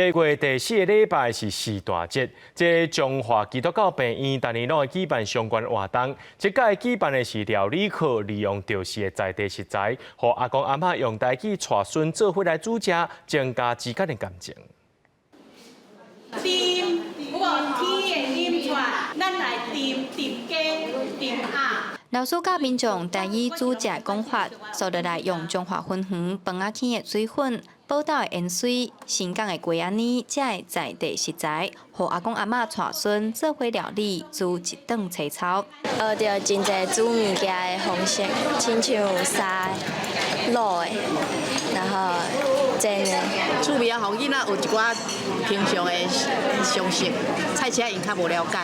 8月第4个礼拜是四大节，这中华基督教病院逐年拢会举办相关活动。这届举办的是料理课，利用潮市的在地食材，和阿公阿嬷用台语带孙做伙来煮食，增加之间的感情。甜，我天的甜出来，咱来甜鸡、甜鸭。老师教民众台语煮食讲法，所落来用中华粉圆、饭仔起的水粉、宝岛的盐水、新港的鸡仔呢，才会在地食材，和阿公阿嬷带孙做伙料理，煮一顿青草。学到真侪煮物件的方式，亲像沙、卤的，然后煎的。厝边啊，互囡仔有一寡平常的常识，菜市因较无了解，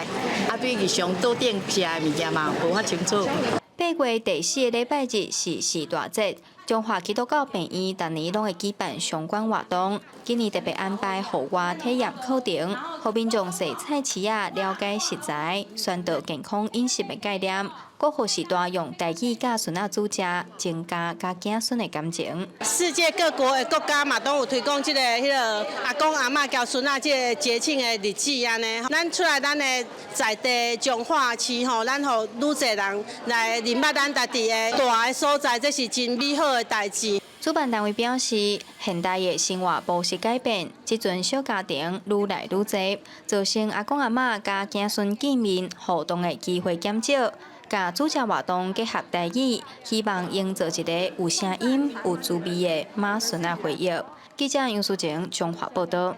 啊，对日常桌顶食的物件嘛，无法清楚。8月第4个礼拜日是四大节，中华基督教病院逐年拢会举办相关活动。今年特别安排户外体验课程，互民众洗菜市仔了解食材，宣导健康饮食的概念，各互时代用台语教孙仔煮食，增加甲子孙的感情。世界各国的国家嘛，都有推广迄个阿公阿嬷教孙仔这个节庆的日子安尼。咱出来咱的在地彰化市吼，咱互愈侪人来认捌咱家己的大的所在，这是真美好的代志。主办单位表示，现代的生活模式改变，即阵小家庭愈来愈多，造成阿公阿嬷甲子孙见面互动的机会减少。甲煮食活动结合台语，希望营造一个有声音、有滋味的马孙仔回忆。记者杨淑晴综合报道。